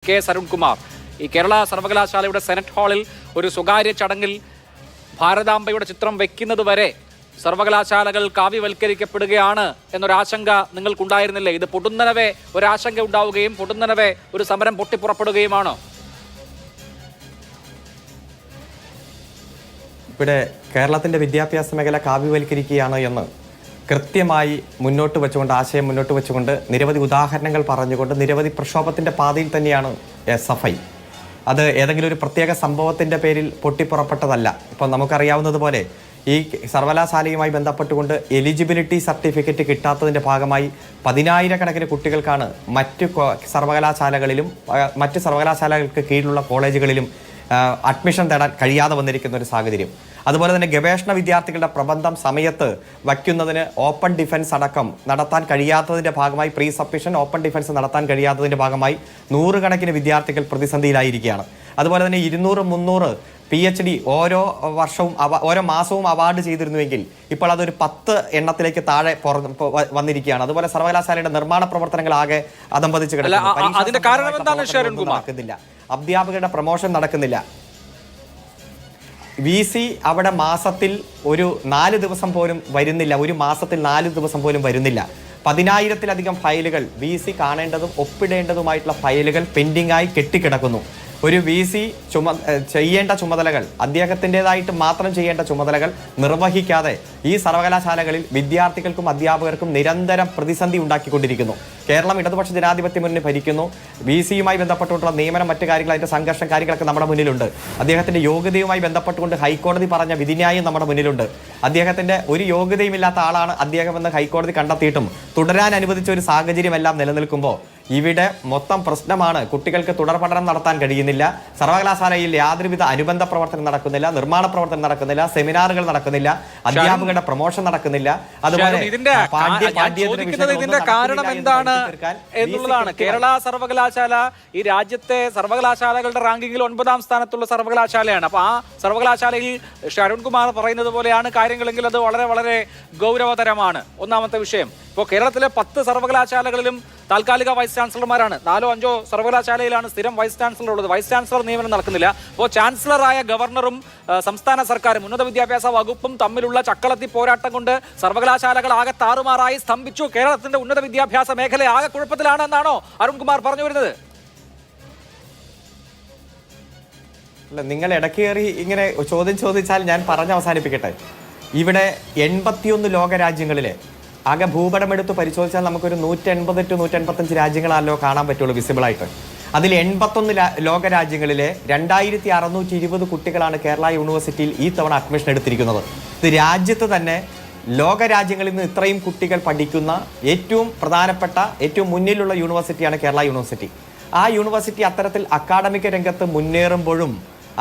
K Sarunkumar ഈ കേരള സർവകലാശാലയുടെ senate ഹാളിൽ ഒരു സ്വകാര്യ ചടങ്ങിൽ ഭാരതാംബയുടെ ചിത്രം വെക്കുന്നതുവരെ സർവകലാശാലകൾ കാവ്യവൽക്കരിക്കപ്പെടുകയാണ് എന്നൊരാശങ്ക നിങ്ങൾക്കുണ്ടായിരുന്നില്ലേ? ഇത് പൊടുന്നനവേ ഒരാശങ്ക ഉണ്ടാവുകയും പൊടുന്നനവേ ഒരു സമരം പൊട്ടിപ്പുറപ്പെടുകയുമാണോ? ഇവിടെ കേരളത്തിൻ്റെ വിദ്യാഭ്യാസ മേഖല കാവ്യവൽക്കരിക്കുകയാണ് എന്ന് കൃത്യമായി മുന്നോട്ട് വെച്ചുകൊണ്ട് ആശയം മുന്നോട്ട് വെച്ചുകൊണ്ട് നിരവധി ഉദാഹരണങ്ങൾ പറഞ്ഞുകൊണ്ട് നിരവധി പ്രക്ഷോഭത്തിൻ്റെ പാതയിൽ തന്നെയാണ് SFI. അത് ഏതെങ്കിലും ഒരു പ്രത്യേക സംഭവത്തിൻ്റെ പേരിൽ പൊട്ടിപ്പുറപ്പെട്ടതല്ല. ഇപ്പോൾ നമുക്കറിയാവുന്നതുപോലെ ഈ സർവകലാശാലയുമായി ബന്ധപ്പെട്ടുകൊണ്ട് എലിജിബിലിറ്റി സർട്ടിഫിക്കറ്റ് കിട്ടാത്തതിൻ്റെ ഭാഗമായി 10,000-കണക്കിന് കുട്ടികൾക്കാണ് മറ്റ് സർവകലാശാലകൾക്ക് കീഴിലുള്ള കോളേജുകളിലും അഡ്മിഷൻ നേടാൻ കഴിയാതെ വന്നിരിക്കുന്ന ഒരു സാഹചര്യം. അതുപോലെ തന്നെ ഗവേഷണ വിദ്യാർത്ഥികളുടെ പ്രബന്ധം സമയത്ത് വയ്ക്കുന്നതിന് ഓപ്പൺ ഡിഫൻസ് അടക്കം നടത്താൻ കഴിയാത്തതിൻ്റെ ഭാഗമായി പ്രീ സബ്മിഷൻ ഓപ്പൺ ഡിഫൻസ് നടത്താൻ കഴിയാത്തതിൻ്റെ ഭാഗമായി 100 കണക്കിന് വിദ്യാർത്ഥികൾ പ്രതിസന്ധിയിലായിരിക്കുകയാണ്. അതുപോലെ തന്നെ 200-300 PhD ഓരോ വർഷവും ഓരോ മാസവും അവാർഡ് ചെയ്തിരുന്നുവെങ്കിൽ ഇപ്പോൾ അതൊരു 10 എണ്ണത്തിലേക്ക് താഴെ വന്നിരിക്കുകയാണ്. അതുപോലെ സർവകലാശാലയുടെ നിർമ്മാണ പ്രവർത്തനങ്ങളാകെ അധംപതിച്ച് നടക്കുന്നില്ല, അധ്യാപകരുടെ പ്രൊമോഷൻ നടക്കുന്നില്ല. VC അവിടെ മാസത്തിൽ ഒരു 4 ദിവസം പോലും വരുന്നില്ല, ഒരു മാസത്തിൽ 4 ദിവസം പോലും വരുന്നില്ല. 10,000-ലധികം ഫയലുകൾ VC കാണേണ്ടതും ഒപ്പിടേണ്ടതുമായിട്ടുള്ള ഫയലുകൾ പെൻഡിംഗായി കെട്ടിക്കിടക്കുന്നു. ഒരു VC ചെയ്യേണ്ട ചുമതലകൾ, അദ്ദേഹത്തിൻ്റെതായിട്ട് മാത്രം ചെയ്യേണ്ട ചുമതലകൾ നിർവഹിക്കാതെ ഈ സർവകലാശാലകളിൽ വിദ്യാർത്ഥികൾക്കും അധ്യാപകർക്കും നിരന്തരം പ്രതിസന്ധി ഉണ്ടാക്കിക്കൊണ്ടിരിക്കുന്നു. കേരളം ഇടതുപക്ഷ ജനാധിപത്യ മുന്നണി ഭരിക്കുന്നു. VCയുമായി ബന്ധപ്പെട്ടുകൊണ്ടുള്ള നിയമനം, മറ്റു കാര്യങ്ങൾ, അതിൻ്റെ സംഘർഷം കാര്യങ്ങളൊക്കെ നമ്മുടെ മുന്നിലുണ്ട്. അദ്ദേഹത്തിൻ്റെ യോഗ്യതയുമായി ബന്ധപ്പെട്ടുകൊണ്ട് ഹൈക്കോടതി പറഞ്ഞ വിധിന്യായം നമ്മുടെ മുന്നിലുണ്ട്. അദ്ദേഹത്തിൻ്റെ ഒരു യോഗ്യതയുമില്ലാത്ത ആളാണ് അദ്ദേഹമെന്ന് ഹൈക്കോടതി കണ്ടെത്തിയിട്ടും തുടരാൻ അനുവദിച്ച ഒരു സാഹചര്യമെല്ലാം നിലനിൽക്കുമ്പോൾ ഇവിടെ മൊത്തം പ്രശ്നമാണ്. കുട്ടികൾക്ക് തുടർ പഠനം നടത്താൻ കഴിയുന്നില്ല, സർവകലാശാലയിൽ യാതൊരുവിധ അനുബന്ധ പ്രവർത്തനം നടക്കുന്നില്ല, നിർമ്മാണ പ്രവർത്തനം നടക്കുന്നില്ല, സെമിനാറുകൾ നടക്കുന്നില്ല, അധ്യാപകരുടെ പ്രൊമോഷൻ നടക്കുന്നില്ല. അതുപോലെ ഇതിന്റെ കാരണം എന്താണ് എന്നുള്ളതാണ്. കേരള സർവകലാശാല ഈ രാജ്യത്തെ സർവകലാശാലകളുടെ റാങ്കിങ്ങിൽ 9ാം സ്ഥാനത്തുള്ള സർവകലാശാലയാണ്. അപ്പോൾ ആ സർവകലാശാലയിൽ അരുൺകുമാർ പറയുന്നത് പോലെയാണ് കാര്യങ്ങളെങ്കിൽ അത് വളരെ വളരെ ഗൗരവതരമാണ്. ഒന്നാമത്തെ വിഷയം, ഇപ്പോൾ കേരളത്തിലെ 10 സർവകലാശാലകളിലും താൽക്കാലിക വൈസ് ചാൻസലർമാരാണ്. 4-5 സർവകലാശാലയിലാണ് സ്ഥിരം വൈസ് ചാൻസലർ ഉള്ളത്. വൈസ് ചാൻസലർ നിയമനം നടക്കുന്നില്ല. അപ്പോൾ ചാൻസലറായ ഗവർണറും സംസ്ഥാന സർക്കാരും ഉന്നത വിദ്യാഭ്യാസ വകുപ്പും തമ്മിലുള്ള ചക്കളത്തി പോരാട്ടം കൊണ്ട് സർവകലാശാലകൾ ആകെ താറുമാറായി സ്തംഭിച്ചു. കേരളത്തിന്റെ ഉന്നത വിദ്യാഭ്യാസ മേഖല ആകെ കുഴപ്പത്തിലാണ് എന്നാണോ അരുൺകുമാർ പറഞ്ഞു വരുന്നത്? അല്ല, നിങ്ങൾ ഇടക്കേറി ഇങ്ങനെ ചോദ്യം ചോദിച്ചാൽ ഞാൻ പറഞ്ഞ് അവസാനിപ്പിക്കട്ടെ. ഇവിടെ 81 ലോകരാജ്യങ്ങളിലെ ആകെ ഭൂപടമെടുത്ത് പരിശോധിച്ചാൽ നമുക്കൊരു 180 to 185 രാജ്യങ്ങളാണല്ലോ കാണാൻ പറ്റുള്ളൂ വിസിബിളായിട്ട്. അതിൽ 81 ലോകരാജ്യങ്ങളിലെ 2620 കുട്ടികളാണ് കേരള യൂണിവേഴ്സിറ്റിയിൽ ഈ തവണ അഡ്മിഷൻ എടുത്തിരിക്കുന്നത്. ഇത് രാജ്യത്ത് തന്നെ ലോകരാജ്യങ്ങളിൽ നിന്ന് ഇത്രയും കുട്ടികൾ പഠിക്കുന്ന ഏറ്റവും പ്രധാനപ്പെട്ട ഏറ്റവും മുന്നിലുള്ള യൂണിവേഴ്സിറ്റിയാണ് കേരള യൂണിവേഴ്സിറ്റി. ആ യൂണിവേഴ്സിറ്റി അത്തരത്തിൽ അക്കാഡമിക് രംഗത്ത് മുന്നേറുമ്പോഴും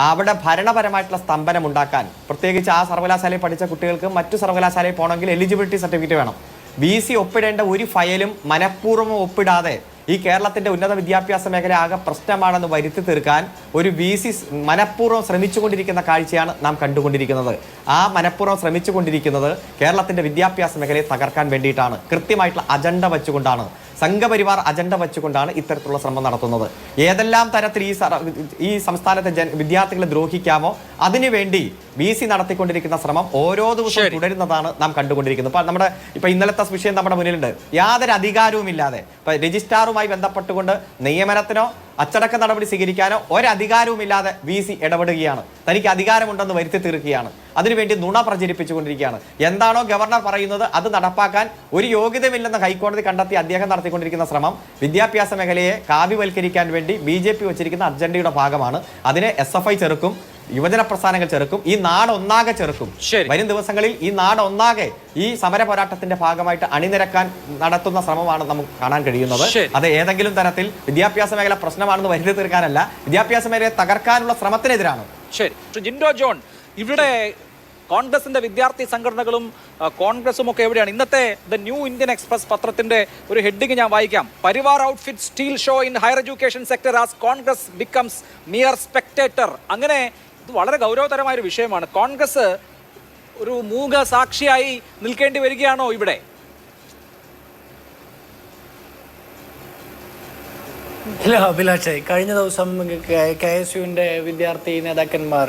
അവിടെ ഭരണപരമായിട്ടുള്ള സ്തംഭനം ഉണ്ടാക്കാൻ, പ്രത്യേകിച്ച് ആ സർവകലാശാലയിൽ പഠിച്ച കുട്ടികൾക്ക് മറ്റു സർവകലാശാലയിൽ പോകണമെങ്കിൽ എലിജിബിലിറ്റി സർട്ടിഫിക്കറ്റ് വേണം. VC ഒപ്പിടേണ്ട ഒരു ഫയലും മനഃപൂർവ്വം ഒപ്പിടാതെ ഈ കേരളത്തിൻ്റെ ഉന്നത വിദ്യാഭ്യാസ മേഖല ആകെ പ്രശ്നമാണെന്ന് വരുത്തി തീർക്കാൻ ഒരു VC മനഃപൂർവ്വം ശ്രമിച്ചുകൊണ്ടിരിക്കുന്ന കാഴ്ചയാണ് നാം കണ്ടുകൊണ്ടിരിക്കുന്നത്. ആ മനഃപൂർവ്വം ശ്രമിച്ചുകൊണ്ടിരിക്കുന്നത് കേരളത്തിൻ്റെ വിദ്യാഭ്യാസ മേഖലയെ തകർക്കാൻ വേണ്ടിയിട്ടാണ്. കൃത്യമായിട്ടുള്ള അജണ്ട വെച്ചുകൊണ്ടാണ്, സംഘപരിവാർ അജണ്ട വെച്ചുകൊണ്ടാണ് ഇത്തരത്തിലുള്ള ശ്രമം നടത്തുന്നത്. ഏതെല്ലാം തരത്തിൽ ഈ സംസ്ഥാനത്തെ വിദ്യാർത്ഥികളെ ദ്രോഹിക്കാമോ അതിനുവേണ്ടി VC നടത്തിക്കൊണ്ടിരിക്കുന്ന ശ്രമം ഓരോ ദിവസവും തുടരുന്നതാണ് നാം കണ്ടുകൊണ്ടിരിക്കുന്നത്. ഇപ്പൊ ഇന്നലത്തെ വിഷയം നമ്മുടെ മുന്നിലുണ്ട്. യാതൊരു അധികാരവുമില്ലാതെ ഇപ്പൊ രജിസ്ട്രാറുമായി ബന്ധപ്പെട്ടുകൊണ്ട് നിയമനത്തിനോ അച്ചടക്ക നടപടി സ്വീകരിക്കാനോ ഒരധികാരവുമില്ലാതെ VC ഇടപെടുകയാണ്. തനിക്ക് അധികാരമുണ്ടെന്ന് വരുത്തി തീർക്കുകയാണ്. അതിനുവേണ്ടി നുണ പ്രചരിപ്പിച്ചുകൊണ്ടിരിക്കുകയാണ്. എന്താണോ ഗവർണർ പറയുന്നത് അത് നടപ്പാക്കാൻ ഒരു യോഗ്യതയുമില്ലെന്ന് ഹൈക്കോടതി കണ്ടെത്തി അദ്ദേഹം നടത്തിക്കൊണ്ടിരിക്കുന്ന ശ്രമം വിദ്യാഭ്യാസ മേഖലയെ കാവ്യവൽക്കരിക്കാൻ വേണ്ടി BJP വെച്ചിരിക്കുന്ന അജണ്ടയുടെ ഭാഗമാണ്. അതിനെ SFI ചെറുക്കും, യുവജന പ്രസ്ഥാനങ്ങൾ ചെറുക്കും, ഈ നാട് ഒന്നാകെ ചെറുക്കും. വരും ദിവസങ്ങളിൽ ഈ നാട് ഒന്നാകെ ഈ സമര പോരാട്ടത്തിന്റെ ഭാഗമായിട്ട് അണിനിരക്കാൻ നടത്തുന്ന ശ്രമമാണ് നമുക്ക് കാണാൻ കഴിയുന്നത്. അത് ഏതെങ്കിലും തരത്തിൽ വിദ്യാഭ്യാസ മേഖല പ്രശ്നമാണെന്ന് വരുത്തി തീർക്കാനല്ല, വിദ്യാഭ്യാസ മേഖലയെ തകർക്കാനുള്ള ശ്രമത്തിനെതിരാണ്. ശരി, ജിൻഡോ ജോൺ, ഇവിടെ കോൺഗ്രസിന്റെ വിദ്യാർത്ഥി സംഘടനകളും കോൺഗ്രസും ഒക്കെ എവിടെയാണ്? ഇന്നത്തെ ദ ന്യൂ ഇന്ത്യൻ എക്സ്പ്രസ് പത്രത്തിന്റെ ഒരു ഹെഡിങ് ഞാൻ വായിക്കാം. Parivar outfit steel show in higher education sector as Congress becomes mere spectator. അങ്ങനെ ഇത് വളരെ ഗൗരവതരമായ ഒരു വിഷയമാണ്. കോൺഗ്രസ് ഒരു മൂക സാക്ഷിയായി നിൽക്കേണ്ടി വരികയാണോ ഇവിടെ? ഇല്ല അഭിലാഷേ, കഴിഞ്ഞ ദിവസം KSUവിൻ്റെ വിദ്യാർത്ഥി നേതാക്കന്മാർ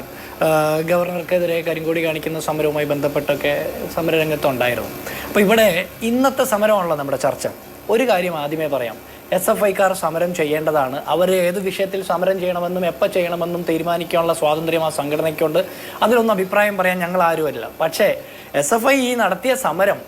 ഗവർണർക്കെതിരെ കരിങ്കൊടി കാണിക്കുന്ന സമരവുമായി ബന്ധപ്പെട്ടൊക്കെ സമരരംഗത്തുണ്ടായിരുന്നു. അപ്പോൾ ഇവിടെ ഇന്നത്തെ സമരമാണല്ലോ നമ്മുടെ ചർച്ച. ഒരു കാര്യം ആദ്യമേ പറയാം, SFIക്കാർ സമരം ചെയ്യേണ്ടതാണ്. അവർ ഏത് വിഷയത്തിൽ സമരം ചെയ്യണമെന്നും എപ്പോൾ ചെയ്യണമെന്നും തീരുമാനിക്കാനുള്ള സ്വാതന്ത്ര്യം ആ സംഘടനയ്ക്കുണ്ട്. അതിലൊന്നും അഭിപ്രായം പറയാൻ ഞങ്ങൾ ആരുമല്ല. പക്ഷേ SFI ഈ നടത്തിയ സമരം,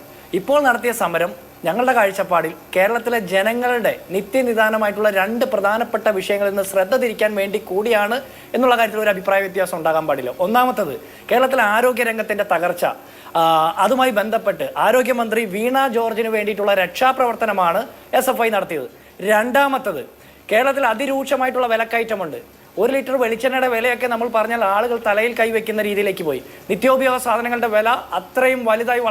ഇപ്പോൾ നടത്തിയ സമരം ഞങ്ങളുടെ കാഴ്ചപ്പാടിൽ കേരളത്തിലെ ജനങ്ങളുടെ നിത്യനിദാനമായിട്ടുള്ള രണ്ട് പ്രധാനപ്പെട്ട വിഷയങ്ങളിൽ നിന്ന് ശ്രദ്ധ തിരിക്കാൻ വേണ്ടി കൂടിയാണ് എന്നുള്ള കാര്യത്തിൽ ഒരു അഭിപ്രായ വ്യത്യാസം ഉണ്ടാകാൻ പാടില്ല. ഒന്നാമത്തത്, കേരളത്തിലെ ആരോഗ്യരംഗത്തിൻ്റെ തകർച്ച, അതുമായി ബന്ധപ്പെട്ട് ആരോഗ്യമന്ത്രി വീണ ജോർജിന് വേണ്ടിയിട്ടുള്ള രക്ഷാപ്രവർത്തനമാണ് SFI നടത്തിയത്. രണ്ടാമത്തത്, കേരളത്തിൽ അതിരൂക്ഷമായിട്ടുള്ള വിലക്കയറ്റമുണ്ട്. 1 ലിറ്റർ വെളിച്ചെണ്ണയുടെ വിലയൊക്കെ നമ്മൾ പറഞ്ഞാൽ ആളുകൾ തലയിൽ കൈവയ്ക്കുന്ന രീതിയിലേക്ക് പോയി. നിത്യോപയോഗ സാധനങ്ങളുടെ വില അത്രയും വലുതായി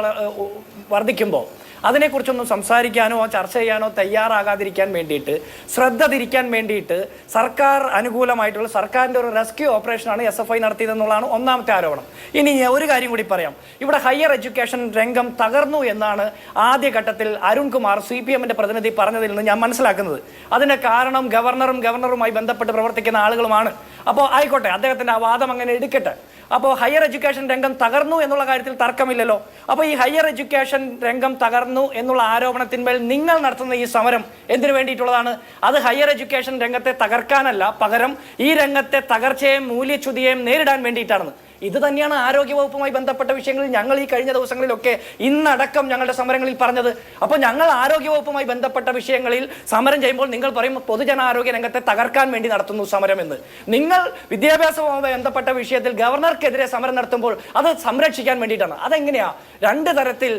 വർദ്ധിക്കുമ്പോൾ അതിനെക്കുറിച്ചൊന്നും സംസാരിക്കാനോ ചർച്ച ചെയ്യാനോ തയ്യാറാകാതിരിക്കാൻ വേണ്ടിയിട്ട്, ശ്രദ്ധ തിരിക്കാൻ വേണ്ടിയിട്ട് സർക്കാർ അനുകൂലമായിട്ടുള്ള സർക്കാരിൻ്റെ ഒരു റെസ്ക്യൂ ഓപ്പറേഷനാണ് SFI നടത്തിയതെന്നുള്ളതാണ് ഒന്നാമത്തെ ആരോപണം. ഇനി ഒരു കാര്യം കൂടി പറയാം. ഇവിടെ ഹയർ എഡ്യൂക്കേഷൻ രംഗം തകർന്നു എന്നാണ് ആദ്യഘട്ടത്തിൽ അരുൺകുമാർ CPMൻ്റെ പ്രതിനിധി പറഞ്ഞതിൽ നിന്ന് ഞാൻ മനസ്സിലാക്കുന്നത്. അതിൻ്റെ കാരണം ഗവർണറുമായി ബന്ധപ്പെട്ട് പ്രവർത്തിക്കുന്ന ആളുകളുമാണ്. അപ്പോൾ ആയിക്കോട്ടെ, അദ്ദേഹത്തിൻ്റെ ആ വാദം അങ്ങനെ എടുക്കട്ടെ. അപ്പോൾ ഹയർ എഡ്യൂക്കേഷൻ രംഗം തകർന്നു എന്നുള്ള കാര്യത്തിൽ തർക്കമില്ലല്ലോ. അപ്പോൾ ഈ ഹയർ എഡ്യൂക്കേഷൻ രംഗം തകർന്നു എന്നുള്ള ആരോപണത്തിന്മേൽ നിങ്ങൾ നടത്തുന്ന ഈ സമരം എന്തിനു വേണ്ടിയിട്ടുള്ളതാണ്? അത് ഹയർ എഡ്യൂക്കേഷൻ രംഗത്തെ തകർക്കാനല്ല, പകരം ഈ രംഗത്തെ തകർച്ചയെയും മൂല്യച്യുതിയെയും നേരിടാൻ വേണ്ടിയിട്ടാണ്. ഇത് തന്നെയാണ് ആരോഗ്യവകുപ്പുമായി ബന്ധപ്പെട്ട വിഷയങ്ങളിൽ ഞങ്ങൾ ഈ കഴിഞ്ഞ ദിവസങ്ങളിലൊക്കെ ഇന്നടക്കം ഞങ്ങളുടെ സമരങ്ങളിൽ പറഞ്ഞത്. അപ്പോൾ ഞങ്ങൾ ആരോഗ്യവകുപ്പുമായി ബന്ധപ്പെട്ട വിഷയങ്ങളിൽ സമരം ചെയ്യുമ്പോൾ നിങ്ങൾ പറയും പൊതുജനാരോഗ്യ രംഗത്തെ തകർക്കാൻ വേണ്ടി നടത്തുന്നു സമരം എന്ന്. നിങ്ങൾ വിദ്യാഭ്യാസവുമായി ബന്ധപ്പെട്ട വിഷയത്തിൽ ഗവർണർക്കെതിരെ സമരം നടത്തുമ്പോൾ അത് സംരക്ഷിക്കാൻ വേണ്ടിയിട്ടാണ്. അതെങ്ങനെയാ രണ്ട് തരത്തിൽ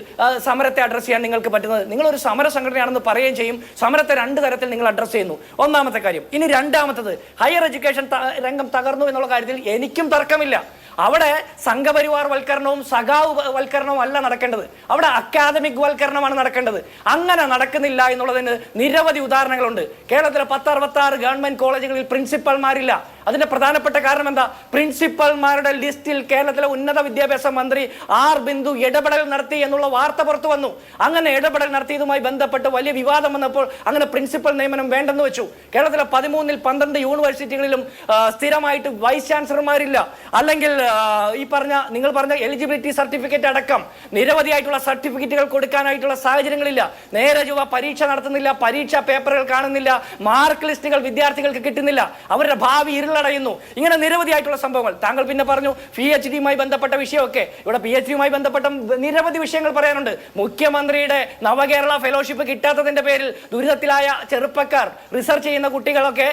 സമരത്തെ അഡ്രസ്സ് ചെയ്യാൻ നിങ്ങൾക്ക് പറ്റുന്നത്? നിങ്ങളൊരു സമര സംഘടനയാണെന്ന് പറയുകയും ചെയ്യും, സമരത്തെ രണ്ട് തരത്തിൽ നിങ്ങൾ അഡ്രസ്സ് ചെയ്യുന്നു. ഒന്നാമത്തെ കാര്യം. ഇനി രണ്ടാമത്തത്, ഹയർ എഡ്യൂക്കേഷൻ രംഗം തകർന്നു എന്നുള്ള കാര്യത്തിൽ എനിക്കും തർക്കമില്ല. അവിടെ സംഘപരിവാർ വൽക്കരണവും സഖാവ് വൽക്കരണവും അല്ല നടക്കേണ്ടത്, അവിടെ അക്കാദമിക് വൽക്കരണമാണ് നടക്കേണ്ടത്. അങ്ങനെ നടക്കുന്നില്ല എന്നുള്ളതിന് നിരവധി ഉദാഹരണങ്ങളുണ്ട്. കേരളത്തിലെ 1066 ഗവൺമെന്റ് കോളേജുകളിൽ പ്രിൻസിപ്പൽമാരില്ല. അതിന്റെ പ്രധാനപ്പെട്ട കാരണം എന്താ? പ്രിൻസിപ്പൽമാരുടെ ലിസ്റ്റിൽ കേരളത്തിലെ ഉന്നത വിദ്യാഭ്യാസ മന്ത്രി R. ബിന്ദു ഇടപെടൽ നടത്തി എന്നുള്ള വാർത്ത പുറത്തു വന്നു. അങ്ങനെ ഇടപെടൽ നടത്തിയതുമായി ബന്ധപ്പെട്ട് വലിയ വിവാദം വന്നപ്പോൾ അങ്ങനെ പ്രിൻസിപ്പൽ നിയമനം വേണ്ടെന്ന് വെച്ചു. കേരളത്തിലെ 13ൽ 12 യൂണിവേഴ്സിറ്റികളിലും സ്ഥിരമായിട്ട് വൈസ് ചാൻസലർമാരില്ല. അല്ലെങ്കിൽ ഈ നിങ്ങൾ പറഞ്ഞ എലിജിബിലിറ്റി സർട്ടിഫിക്കറ്റ് അടക്കം നിരവധിയായിട്ടുള്ള സർട്ടിഫിക്കറ്റുകൾ കൊടുക്കാനായിട്ടുള്ള സാഹചര്യങ്ങളില്ല. നേരെ ചൊവ്വ പരീക്ഷ നടത്തുന്നില്ല, പരീക്ഷാ പേപ്പറുകൾ കാണുന്നില്ല, മാർക്ക് ലിസ്റ്റുകൾ വിദ്യാർത്ഥികൾക്ക് കിട്ടുന്നില്ല, അവരുടെ ഭാവി ഇരുളടയുന്നു. ഇങ്ങനെ നിരവധിയായിട്ടുള്ള സംഭവങ്ങൾ. താങ്കൾ പിന്നെ പറഞ്ഞു PhD-യുമായി ബന്ധപ്പെട്ട വിഷയമൊക്കെ. ഇവിടെ PhD-യുമായി ബന്ധപ്പെട്ട നിരവധി വിഷയങ്ങൾ പറയാനുണ്ട്. മുഖ്യമന്ത്രിയുടെ നവകേരള ഫെലോഷിപ്പ് കിട്ടാത്തതിന്റെ പേരിൽ ദുരിതത്തിലായ ചെറുപ്പക്കാർ, റിസർച്ച് ചെയ്യുന്ന കുട്ടികളൊക്കെ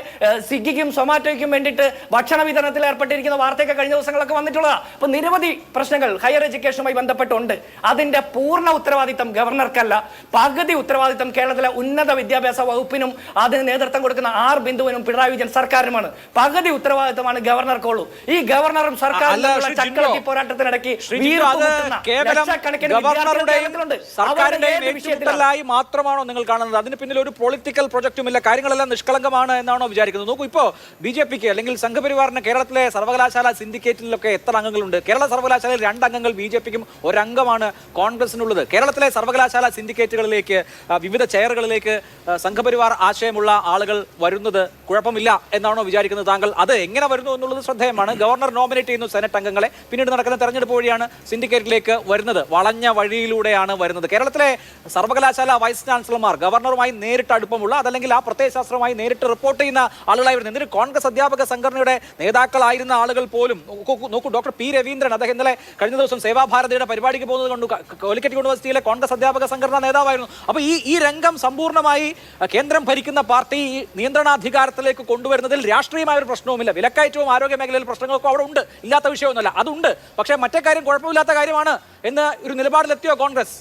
സ്വിഗ്ഗിക്കും സൊമാറ്റോയ്ക്കും വേണ്ടിയിട്ട് ഭക്ഷണ വിതരണത്തിൽ ഏർപ്പെട്ടിരിക്കുന്ന വാർത്തയൊക്കെ കഴിഞ്ഞ ദിവസങ്ങളൊക്കെ വന്നിട്ടുള്ളതാണ്. അപ്പൊ നിരവധി പ്രശ്നങ്ങൾ ഹയർ എഡ്യൂക്കേഷനുമായി ബന്ധപ്പെട്ടുണ്ട്. അതിന്റെ പൂർണ്ണ ഉത്തരവാദിത്തം ഗവർണർക്കല്ല, പകുതി ഉത്തരവാദിത്തം കേരളത്തിലെ ഉന്നത വിദ്യാഭ്യാസ വകുപ്പിനും അതിന് നേതൃത്വം കൊടുക്കുന്ന R. ബിന്ദുവിനും പിണറായി വിജയൻ സർക്കാരിനുമാണ്. പകുതി ഉത്തരവാദിത്തമാണ് ഗവർണർക്കുള്ളൂ. ഈ ഗവർണറും സർക്കാരും ചക്രവർത്തി പോരാട്ടത്തിനിടയ്ക്ക് മാത്രമാണോ നിങ്ങൾ കാണുന്നത്? അതിന് പിന്നിൽ ഒരു പൊളിറ്റിക്കൽ പ്രൊജക്റ്റും ഇല്ല, കാര്യങ്ങളെല്ലാം നിഷ്കളങ്കമാണ് എന്നാണോ വിചാരിക്കുന്നത്? നോക്കൂ, ഇപ്പോൾ BJPക്ക് അല്ലെങ്കിൽ സംഘപരിവാറിന് കേരളത്തിലെ സർവകലാശാല സിൻഡിക്കേറ്റിലൊക്കെ എത്ര അംഗങ്ങളുണ്ട്? കേരള സർവകലാശാലയിൽ 2 അംഗങ്ങൾ BJPക്കും 1 അംഗമാണ് കോൺഗ്രസിനുള്ളത്. കേരളത്തിലെ സർവകലാശാല സിൻഡിക്കേറ്റുകളിലേക്ക്, വിവിധ ചെയറുകളിലേക്ക് സംഘപരിവാർ ആശയമുള്ള ആളുകൾ വരുന്നത് കുഴപ്പമില്ല എന്നാണോ വിചാരിക്കുന്നത് താങ്കൾ? അത് എങ്ങനെ വരുന്നു എന്നുള്ളത് ശ്രദ്ധേയമാണ്. ഗവർണർ നോമിനേറ്റ് ചെയ്യുന്നു സെനറ്റ് അംഗങ്ങളെ, പിന്നീട് നടക്കുന്ന തെരഞ്ഞെടുപ്പ് വഴിയാണ് സിൻഡിക്കേറ്റിലേക്ക് വരുന്നത്. വളഞ്ഞ വഴിയിലൂടെയാണ് വരുന്നത്. കേരളത്തിലെ സർവകലാശാല വൈസ് ചാൻസലർമാർ ഗവർണറുമായി നേരിട്ട് അടുപ്പമുള്ള, അതല്ലെങ്കിൽ ആ പ്രത്യയശാസ്ത്രമായി നേരിട്ട് റിപ്പോർട്ട് ചെയ്യുന്ന ആളുകളായി വരുന്നത്. ഇതിന് കോൺഗ്രസ് അധ്യാപക സംഘടനയുടെ നേതാക്കളായിരുന്ന ആളുകൾ പോലും നോക്കൂ. Doctor P. രവീന്ദ്രൻ, അദ്ദേഹം ഇന്നലെ കഴിഞ്ഞ ദിവസം സേവാഭാരതിയുടെ പരിപാടിക്ക് പോകുന്നത് കൊണ്ട് കാലിക്കറ്റ് യൂണിവേഴ്സിറ്റിയിലെ കോൺഗ്രസ് അധ്യാപക സംഘടനാ നേതാവായിരുന്നു. അപ്പോൾ ഈ രംഗം സമ്പൂർണ്ണമായി കേന്ദ്രം ഭരിക്കുന്ന പാർട്ടി നിയന്ത്രണാധികാരത്തിലേക്ക് കൊണ്ടുവരുന്നതിൽ രാഷ്ട്രീയമായ ഒരു പ്രശ്നവുമില്ല. വിലക്കയറ്റവും ആരോഗ്യ മേഖലയിൽ പ്രശ്നങ്ങളൊക്കെ അവിടെ ഉണ്ട്, ഇല്ലാത്ത വിഷയമൊന്നുമല്ല, അതുണ്ട്. പക്ഷേ മറ്റേ കാര്യം കുഴപ്പമില്ലാത്ത കാര്യമാണ് എന്ന് ഒരു നിലപാടിലെത്തിയോ കോൺഗ്രസ്?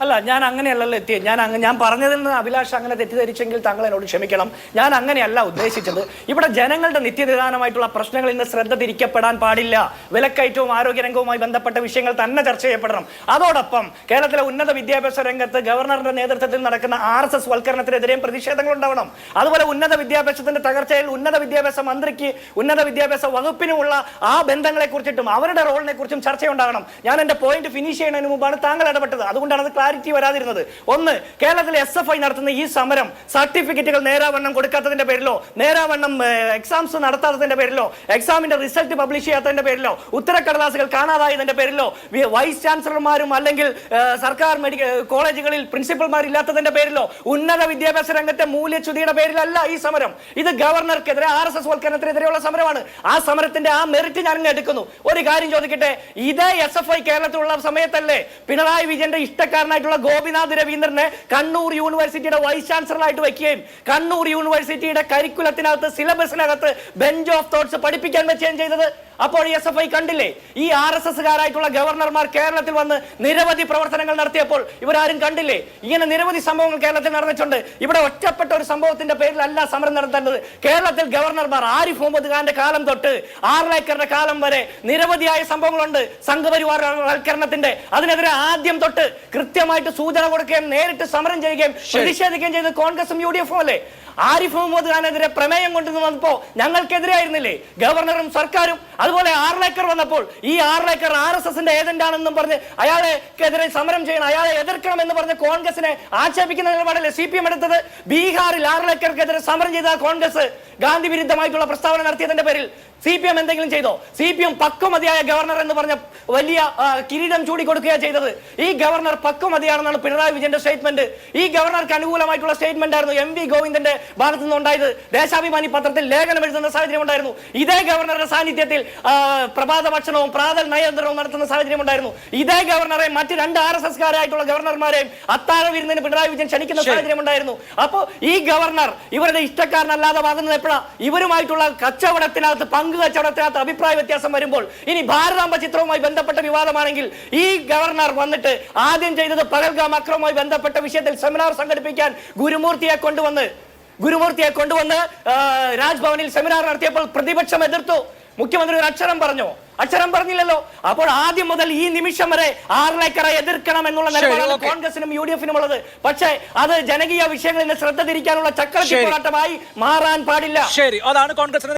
അല്ല, ഞാൻ അങ്ങനെയല്ലല്ലോ എത്തിയത്. ഞാൻ പറഞ്ഞതിൽ നിന്ന് അഭിലാഷ് അങ്ങനെ തെറ്റിദ്ധരിച്ചെങ്കിൽ താങ്കൾ എന്നോട് ക്ഷമിക്കണം. ഞാൻ അങ്ങനെയല്ല ഉദ്ദേശിച്ചത്. ഇവിടെ ജനങ്ങളുടെ നിത്യനിദാനമായിട്ടുള്ള പ്രശ്നങ്ങളിൽ നിന്ന് ശ്രദ്ധ തിരിക്കപ്പെടാൻ പാടില്ല. വിലക്കയറ്റവും ആരോഗ്യരംഗവുമായി ബന്ധപ്പെട്ട വിഷയങ്ങൾ തന്നെ ചർച്ച ചെയ്യപ്പെടണം. അതോടൊപ്പം കേരളത്തിലെ ഉന്നത വിദ്യാഭ്യാസ രംഗത്ത് ഗവർണറുടെ നേതൃത്വത്തിൽ നടക്കുന്ന RSS വൽക്കരണത്തിനെതിരെയും പ്രതിഷേധങ്ങൾ ഉണ്ടാവണം. അതുപോലെ ഉന്നത വിദ്യാഭ്യാസത്തിന്റെ തകർച്ചയിൽ ഉന്നത വിദ്യാഭ്യാസ മന്ത്രിക്ക്, ഉന്നത വിദ്യാഭ്യാസ വകുപ്പിനുമുള്ള ആ ബന്ധങ്ങളെ കുറിച്ചിട്ടും അവരുടെ റോളിനെ കുറിച്ചും ചർച്ചയുണ്ടാകണം. ഞാൻ എന്റെ പോയിന്റ് ഫിനിഷ് ചെയ്യുന്നതിന് മുമ്പാണ് താങ്കൾ ഇടപെട്ടത്. അതുകൊണ്ടാണ് അത് ക്ലാരിറ്റി വരാതിരുന്നത്? ഒന്ന്, കേരളത്തിലെ SFI നടത്തുന്ന ഈ സമരം സർട്ടിഫിക്കറ്റുകൾ നേരാവണ്ണം കൊടുക്കാത്തതിന്റെ പേരിലോ, നേരാവണ്ണം എക്സാംസ് നടത്താത്തതിന്റെ പേരിലോ, എക്സാമിന്റെ റിസൾട്ട് പബ്ലിഷ് ചെയ്യാത്തതിന്റെ പേരിലോ, ഉത്തരക്കടലാസുകൾ കാണാതായതിന്റെ പേരിലോ, വൈസ് ചാൻസലർമാരും അല്ലെങ്കിൽ സർക്കാർ മെഡിക്കൽ കോളേജുകളിൽ പ്രിൻസിപ്പൽമാരില്ലാത്തതിന്റെ പേരിലോ, ഉന്നത വിദ്യാഭ്യാസ രംഗത്തെ മൂല്യച്യുതിയുടെ പേരിലല്ല ഈ സമരം. ഇത് ഗവർണർക്കെതിരെ RSS വൽക്കരണത്തിനെതിരെയുള്ള സമരമാണ്. ആ സമരത്തിന്റെ ആ മെറിറ്റ് ഞാൻ എടുക്കുന്നു. ഒരു കാര്യം ചോദിക്കട്ടെ, ഇതേ SFI കേരളത്തിലുള്ള സമയത്തല്ലേ പിണറായി വിജയന്റെ ഇഷ്ടക്കാരനായിട്ടുള്ള ഗോപിനാഥ് രവീന്ദ്രനെ കണ്ണൂർ യൂണിവേഴ്സിറ്റിയുടെ വൈസ് ചാൻസലറായിട്ട് വെക്കുകയും കണ്ണൂർ യൂണിവേഴ്സിറ്റിയുടെ കരിക്കുലത്തിനകത്ത് സിലബസിനകത്ത് ബെഞ്ച് ഓഫ് തോട്ട്സ് പഠിപ്പിക്കാൻ വെക്കുകയും ചെയ്തത്? അപ്പോൾ ഈ SFI കണ്ടില്ലേ? ഈ RSSകാരായിട്ടുള്ള ഗവർണർമാർ കേരളത്തിൽ വന്ന് നിരവധി പ്രവർത്തനങ്ങൾ നടത്തിയപ്പോൾ ഇവരാരും കണ്ടില്ലേ? ഇങ്ങനെ നിരവധി സംഭവങ്ങൾ കേരളത്തിൽ നടന്നിട്ടുണ്ട്. ഇവിടെ ഒറ്റപ്പെട്ട ഒരു സംഭവത്തിന്റെ പേരിലല്ല സമരം നടത്തേണ്ടത്. കേരളത്തിൽ ഗവർണർമാർ ആരിഫ് മുഹമ്മദ് ഖാന്റെ കാലം തൊട്ട് ആർലേക്കറുടെ കാലം വരെ നിരവധിയായ സംഭവങ്ങളുണ്ട് സംഘപരിവാരവൽക്കരണത്തിന്റെ. അതിനെതിരെ ആദ്യം തൊട്ട് കൃത്യമായിട്ട് സൂചന കൊടുക്കുകയും നേരിട്ട് സമരം ചെയ്യുകയും പ്രതിഷേധിക്കുകയും ചെയ്ത് കോൺഗ്രസും UDF അല്ലേ? ആരിഫ് മുഹമ്മദ് ഖാനെതിരെ പ്രമേയം കൊണ്ടുവന്നപ്പോ ഞങ്ങൾക്കെതിരെ ആയിരുന്നില്ലേ ഗവർണറും സർക്കാരും? അതുപോലെ ആർലേക്കർ വന്നപ്പോൾ ഈ ആർലേക്കർ RSSന്റെ ഏജന്റ് ആണെന്നും പറഞ്ഞ് അയാളെക്കെതിരെ സമരം ചെയ്യണം, അയാളെ എതിർക്കണം എന്ന് പറഞ്ഞ് കോൺഗ്രസിനെ ആക്ഷേപിക്കുന്ന നിലപാടല്ലേ CPM എടുത്തത്? ബീഹാറിൽ ആർലേക്കർക്കെതിരെ സമരം ചെയ്ത കോൺഗ്രസ് ഗാന്ധി വിരുദ്ധമായിട്ടുള്ള പ്രസ്താവന നടത്തിയതിന്റെ പേരിൽ CPM എന്തെങ്കിലും ചെയ്തോ? CPM പക്വമതിയായ ഗവർണർ എന്ന് പറഞ്ഞ വലിയ കിരീടം ചൂടിക്കൊടുക്കുകയാണ് ചെയ്തത്. ഈ ഗവർണർ പക്വമതിയാണെന്നാണ് പിണറായി വിജയന്റെ സ്റ്റേറ്റ്മെന്റ്. ഈ ഗവർണർക്ക് അനുകൂലമായിട്ടുള്ള സ്റ്റേറ്റ്മെന്റ് ആയിരുന്നു MV ഗോവിന്ദന്റെ ഭാഗത്തു നിന്നുണ്ടായത്. ദേശാഭിമാനി പത്രത്തിൽ ലേഖനം എഴുതുന്ന സാഹചര്യം ഉണ്ടായിരുന്നു. ഇതേ ഗവർണറുടെ സാന്നിധ്യത്തിൽ പ്രഭാത ഭക്ഷണവും പ്രാതൽ നയതന്ത്രവും നടത്തുന്ന സാഹചര്യം ഉണ്ടായിരുന്നു. ഇതേ ഗവർണറെ മറ്റ് 2 RSSകാരായിട്ടുള്ള ഗവർണർമാരെയും അത്താഴ വിരുന്നിന് പിണറായി വിജയൻ ക്ഷണിക്കുന്ന സാഹചര്യം ഉണ്ടായിരുന്നു. അപ്പോൾ ഈ ഗവർണർ ഇവരുടെ ഇഷ്ടക്കാരനല്ലാതെ വാങ്ങുന്നത് എപ്പോഴാണ്? ഇവരുമായിട്ടുള്ള കച്ചവടത്തിനകത്ത് കച്ചവടത്തിനകത്ത് അഭിപ്രായ വ്യത്യാസം വരുമ്പോൾ. ഇനി ഭാരതാംബ ചിത്രവുമായി ബന്ധപ്പെട്ട വിവാദമാണെങ്കിൽ ഈ ഗവർണർ വന്നിട്ട് ആദ്യം ചെയ്തത് പഹൽഗാം ആക്രമണവുമായി ബന്ധപ്പെട്ട വിഷയത്തിൽ സെമിനാർ സംഘടിപ്പിക്കാൻ ഗുരുമൂർത്തിയെ കൊണ്ടുവന്ന് രാജ്ഭവനിൽ സെമിനാർ നടത്തിയപ്പോൾ പ്രതിപക്ഷം എതിർത്തു. മുഖ്യമന്ത്രി ഒരു അക്ഷരം പറഞ്ഞോ? അക്ഷരം പറഞ്ഞില്ലല്ലോ. അപ്പോൾ ആദ്യം മുതൽ ഈ നിമിഷം വരെ ആർലേക്കറെ എതിർക്കണം എന്നുള്ള നിലപാടാണ് കോൺഗ്രസിനും UDFനും ഉള്ളത്. പക്ഷേ അത് ജനകീയ വിഷയങ്ങളിൽ നിന്ന് ശ്രദ്ധ തിരിക്കാനുള്ള ചക്രത്തി പോരാട്ടമായി മാറാൻ പാടില്ല. ശരി, അതാണ് കോൺഗ്രസ്